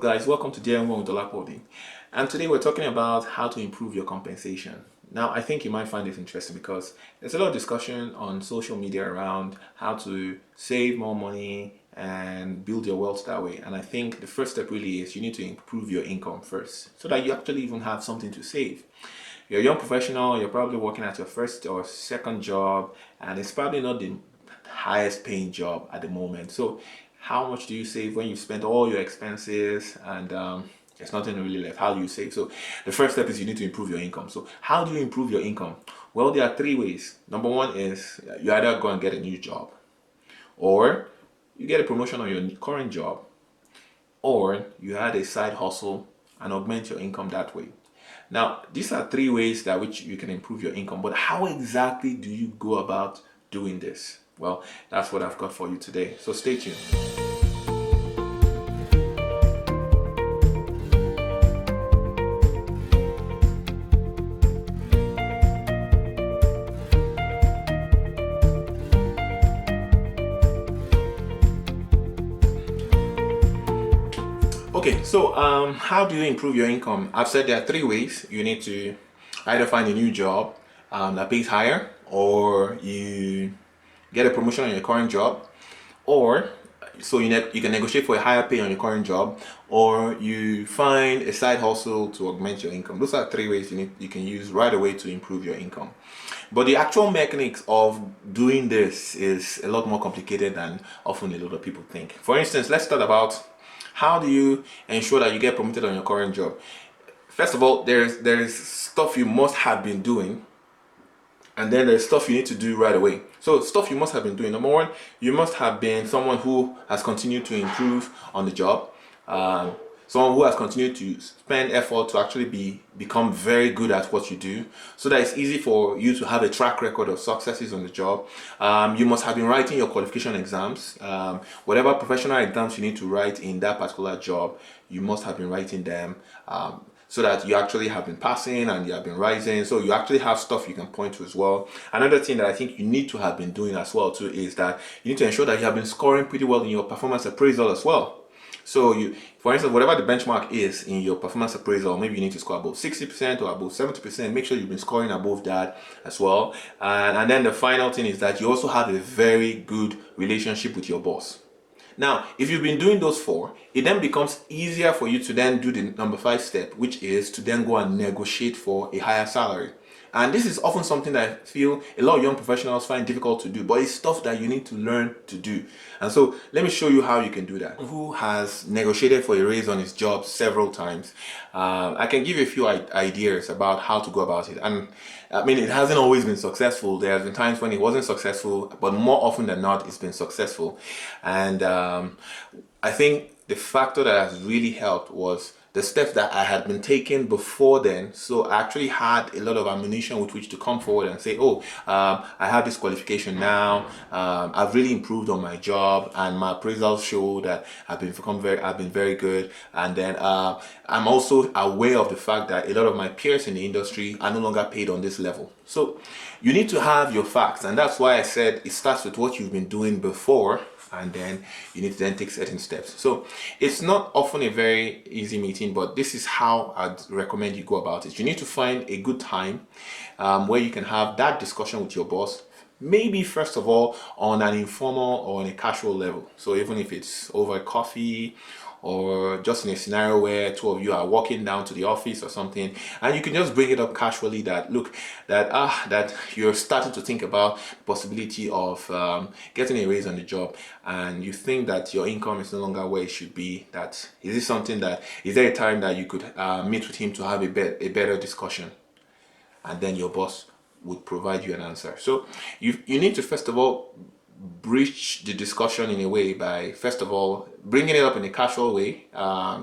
guys? Welcome to DM1 with Dollar. And today we're talking about how to improve your compensation. Now, I think you might find this interesting because there's a lot of discussion on social media around how to save more money and build your wealth that way. And I think the first step really is you need to improve your income first so that you actually even have something to save. You're a young professional, you're probably working at your first or second job, and it's probably not the highest paying job at the moment. So how much do you save when you've spent all your expenses and there's nothing really left? How do you save? So the first step is you need to improve your income. So how do you improve your income? Well, there are three ways. Number one is you either go and get a new job, or you get a promotion on your current job, or you add a side hustle and augment your income that way. Now, these are three ways that which you can improve your income, but how exactly do you go about doing this? Well, that's what I've got for you today. So stay tuned. Okay, so how do you improve your income? I've said there are three ways. You need to either find a new job that pays higher, or you get a promotion on your current job, or so you can negotiate for a higher pay on your current job, or you find a side hustle to augment your income. Those are three ways you can use right away to improve your income. But the actual mechanics of doing this is a lot more complicated than often a lot of people think. For instance, let's start about how do you ensure that you get promoted on your current job. First of all, there's stuff you must have been doing, and then there's stuff you need to do right away. So stuff you must have been doing. Number one, you must have been someone who has continued to improve on the job. Someone who has continued to spend effort to actually become very good at what you do, so that it's easy for you to have a track record of successes on the job. You must have been writing your qualification exams. Whatever professional exams you need to write in that particular job, you must have been writing them. So that you actually have been passing and you have been rising, so you actually have stuff you can point to as well. Another thing that I think you need to have been doing as well too is that you need to ensure that you have been scoring pretty well in your performance appraisal as well. So for instance, whatever the benchmark is in your performance appraisal, maybe you need to score above 60% or above 70%. Make sure you've been scoring above that as well. And then the final thing is that you also have a very good relationship with your boss. Now, if you've been doing those four, it then becomes easier for you to then do the number 5 step, which is to then go and negotiate for a higher salary. And this is often something that I feel a lot of young professionals find difficult to do, but it's stuff that you need to learn to do. And so let me show you how you can do that. Who has negotiated for a raise on his job several times? I can give you a few ideas about how to go about it. And I mean, it hasn't always been successful. There have been times when it wasn't successful, but more often than not, it's been successful. And I think the factor that has really helped was the steps that I had been taking before then. So I actually had a lot of ammunition with which to come forward and say, oh, I have this qualification now. I've really improved on my job, and my appraisals show that I've been very good. And then I'm also aware of the fact that a lot of my peers in the industry are no longer paid on this level. So you need to have your facts, and that's why I said it starts with what you've been doing before, and then you need to then take certain steps. So it's not often a very easy meeting, but this is how I'd recommend you go about it. You need to find a good time where you can have that discussion with your boss. Maybe first of all on an informal or on a casual level. So even if it's over coffee, or just in a scenario where two of you are walking down to the office or something, and you can just bring it up casually that look, that you're starting to think about the possibility of getting a raise on the job, and you think that your income is no longer where it should be. That is there a time that you could meet with him to have a better discussion, and then your boss would provide you an answer. So you need to first of all breach the discussion in a way by first of all bringing it up in a casual way,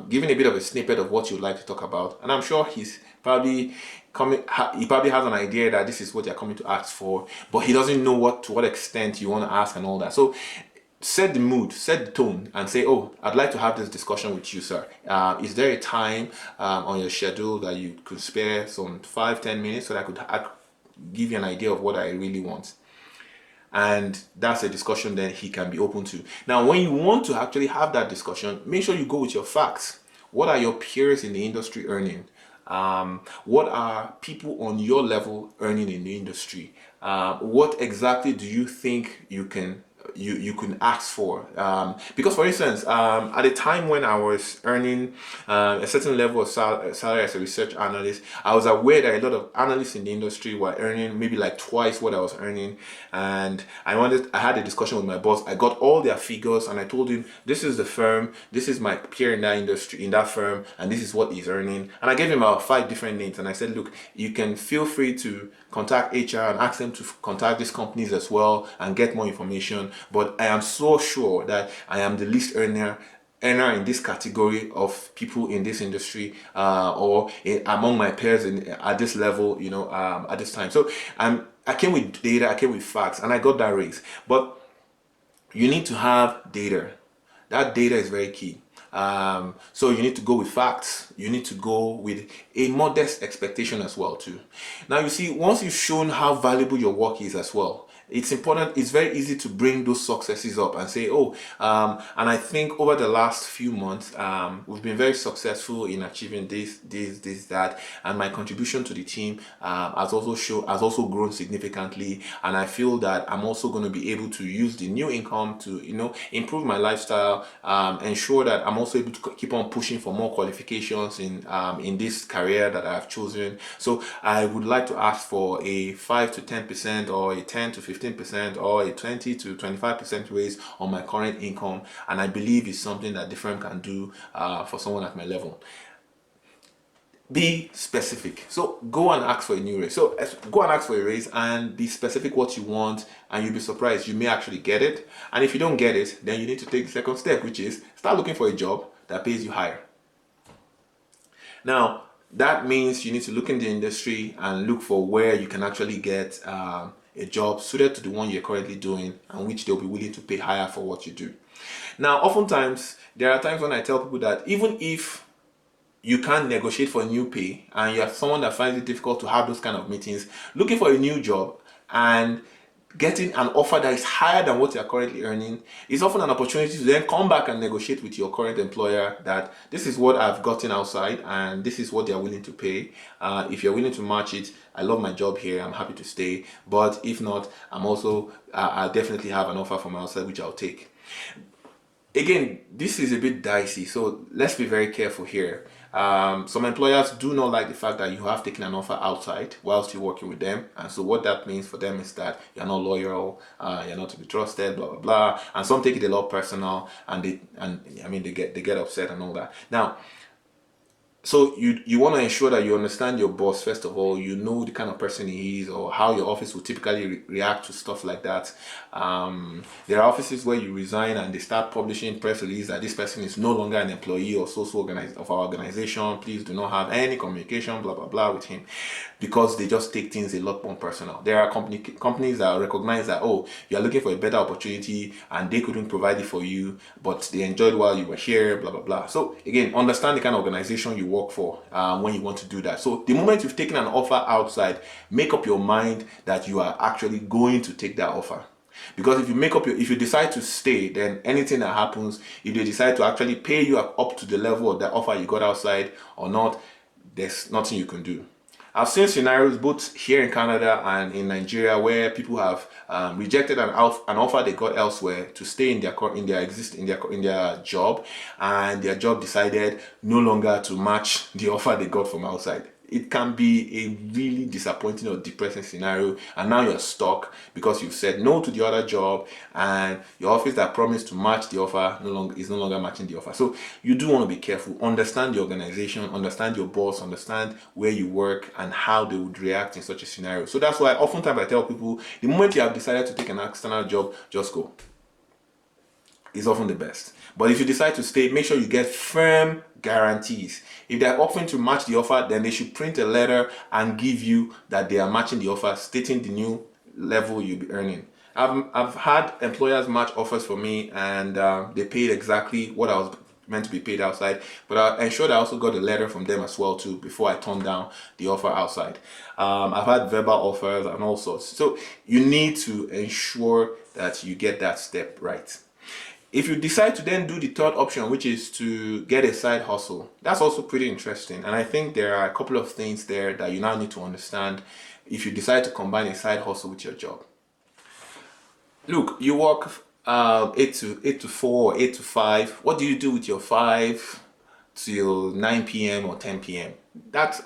giving a bit of a snippet of what you'd like to talk about, and I'm sure he probably has an idea that this is what you're coming to ask for, but he doesn't know to what extent you want to ask and all that. So set the mood, set the tone, and say, oh, I'd like to have this discussion with you, sir. Is there a time on your schedule that you could spare some 5-10 minutes so that I could give you an idea of what I really want? And that's a discussion that he can be open to. Now, when you want to actually have that discussion, make sure you go with your facts. what are your peers in the industry earning? What are people on your level earning in the industry? What exactly do you think you can ask for? Because for instance, at the time when I was earning a certain level of salary as a research analyst, I was aware that a lot of analysts in the industry were earning maybe like twice what I was earning, and I had a discussion with my boss. I got all their figures and I told him, this is the firm, this is my peer in that industry, in that firm, and this is what he's earning. And I gave him about 5 different names and I said, look, you can feel free to contact HR and ask them to contact these companies as well and get more information. But I am so sure that I am the least earner in this category of people in this industry, among my peers at this level, at this time. So I came with data, I came with facts, and I got that raise. But you need to have data. That data is very key. So you need to go with facts. You need to go with a modest expectation as well too. Now you see, once you've shown how valuable your work is as well, it's important, it's very easy to bring those successes up and say, oh, and I think over the last few months, we've been very successful in achieving this, that, and my contribution to the team has also grown significantly, and I feel that I'm also going to be able to use the new income to, improve my lifestyle, ensure that I'm also able to keep on pushing for more qualifications in this career that I've chosen. So I would like to ask for a 5 to 10% or a 10 to 15% or a 20 to 25% raise on my current income, and I believe it's something that the firm can do for someone at my level. Be specific. So go and ask for a new raise. So go and ask for a raise and be specific what you want, and you'll be surprised, you may actually get it. And if you don't get it, then you need to take the second step, which is start looking for a job that pays you higher. Now that means you need to look in the industry and look for where you can actually get a job suited to the one you're currently doing, and which they'll be willing to pay higher for what you do. Now, oftentimes, there are times when I tell people that even if you can't negotiate for a new pay and you're someone that finds it difficult to have those kind of meetings, looking for a new job and getting an offer that is higher than what you're currently earning is often an opportunity to then come back and negotiate with your current employer that this is what I've gotten outside and this is what they're willing to pay. If you're willing to match it, I love my job here, I'm happy to stay. But if not, I definitely have an offer from outside which I'll take. Again, this is a bit dicey, so let's be very careful here. Some employers do not like the fact that you have taken an offer outside whilst you're working with them, and so what that means for them is that you're not loyal, you're not to be trusted, blah blah blah. And some take it a lot personal, and they get upset and all that. Now, so you want to ensure that you understand your boss first of all. You know the kind of person he is, or how your office will typically react to stuff like that. There are offices where you resign and they start publishing press release that this person is no longer an employee or of our organization. Please do not have any communication, blah blah blah, with him, because they just take things a lot more personal. There are companies that recognize that, oh, you are looking for a better opportunity and they couldn't provide it for you, but they enjoyed while you were here, blah blah blah. So again, understand the kind of organization you work for when you want to do that. So the moment you've taken an offer outside, make up your mind that you are actually going to take that offer. Because if you decide to stay, then anything that happens, if they decide to actually pay you up to the level of the offer you got outside or not, there's nothing you can do. I've seen scenarios both here in Canada and in Nigeria where people have rejected an offer they got elsewhere to stay in their job, and their job decided no longer to match the offer they got from outside. It can be a really disappointing or depressing scenario, and now you're stuck because you've said no to the other job and your office that promised to match the offer is no longer matching the offer. So you do want to be careful. Understand the organization, understand your boss, understand where you work and how they would react in such a scenario. So that's why oftentimes I tell people, the moment you have decided to take an external job, just go. Is often the best. But if you decide to stay, make sure you get firm guarantees. If they're offering to match the offer, then they should print a letter and give you that they are matching the offer, stating the new level you'll be earning. I've had employers match offers for me, and they paid exactly what I was meant to be paid outside, but I ensured I also got a letter from them as well too before I turned down the offer outside. I've had verbal offers and all sorts. So you need to ensure that you get that step right. If you decide to then do the third option, which is to get a side hustle, that's also pretty interesting. And I think there are a couple of things there that you now need to understand if you decide to combine a side hustle with your job. Look, you work 8 to 4, 8 to 5. What do you do with your 5 till 9 p.m. or 10 p.m.? That's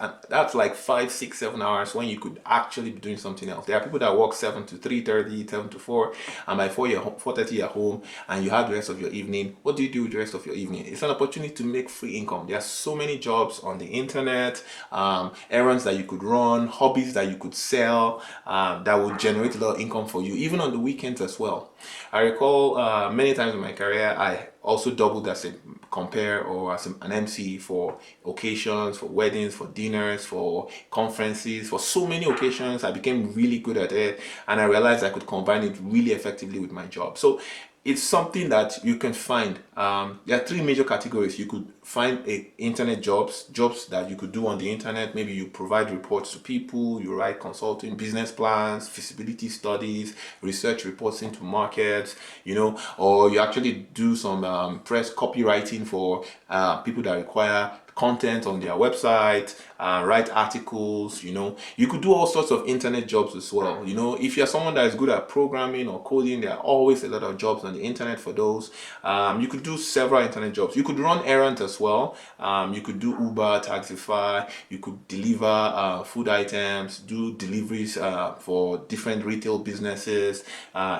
like 5, 6, 7 hours when you could actually be doing something else. There are people that work 7 to 3:30, 7 to 4, and by 4:30 you're home, and you have the rest of your evening. What do you do with the rest of your evening? It's an opportunity to make free income. There are so many jobs on the internet, errands that you could run, hobbies that you could sell, that would generate a lot of income for you, even on the weekends as well. I recall many times in my career, I also doubled as a compare or as an MC for occasions, for weddings, for dinners, for conferences, for so many occasions. I became really good at it, and I realized I could combine it really effectively with my job. So it's something that you can find. There are three major categories. You could find internet jobs that you could do on the internet. Maybe you provide reports to people, you write consulting, business plans, feasibility studies, research reports into markets, or you actually do some press copywriting for people that require content on their website, write articles. You could do all sorts of internet jobs as well. If you're someone that is good at programming or coding, there are always a lot of jobs on the internet for those. You could do several internet jobs. You could run errands as well. You could do Uber, Taxify. You could deliver food items, do deliveries for different retail businesses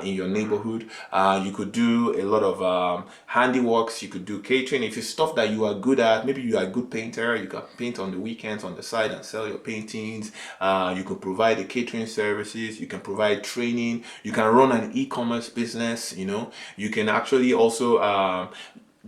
in your neighborhood. You could do a lot of handiworks. You could do catering. If it's stuff that you are good at, maybe you are a good painter, you can paint on the weekends on the side and sell your paintings. You can provide the catering services. You can provide training. You can run an e-commerce business. You can actually also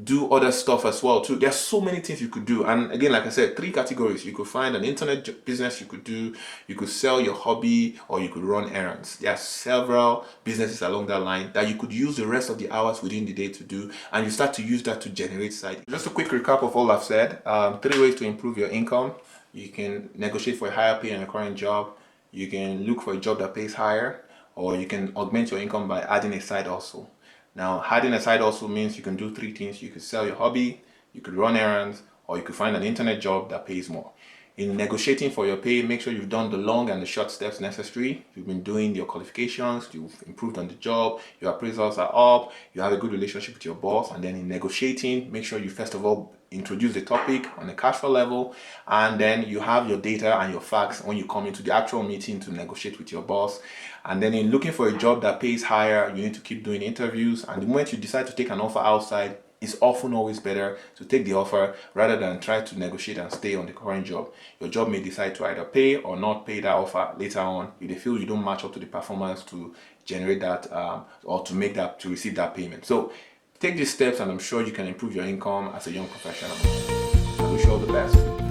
do other stuff as well too. There's so many things you could do, and again, like I said, three categories. You could find an internet business you could do, you could sell your hobby, or you could run errands. There are several businesses along that line that you could use the rest of the hours within the day to do, and you start to use that to generate side. Just a quick recap of all I've said. 3 ways to improve your income. You can negotiate for a higher pay in your current job. You can look for a job that pays higher, or you can augment your income by adding a side hustle. Now, adding a side also means you can do three things. You could sell your hobby, you could run errands, or you could find an internet job that pays more. In negotiating for your pay, make sure you've done the long and the short steps necessary. You've been doing your qualifications, you've improved on the job, your appraisals are up, you have a good relationship with your boss. And then in negotiating, make sure you first of all introduce the topic on a casual level, and then you have your data and your facts when you come into the actual meeting to negotiate with your boss. And then in looking for a job that pays higher, you need to keep doing interviews, and the moment you decide to take an offer outside, it's often always better to take the offer rather than try to negotiate and stay on the current job. Your job may decide to either pay or not pay that offer later on if they feel you don't match up to the performance to generate that or to receive that payment. So take these steps, and I'm sure you can improve your income as a young professional. I wish you all the best.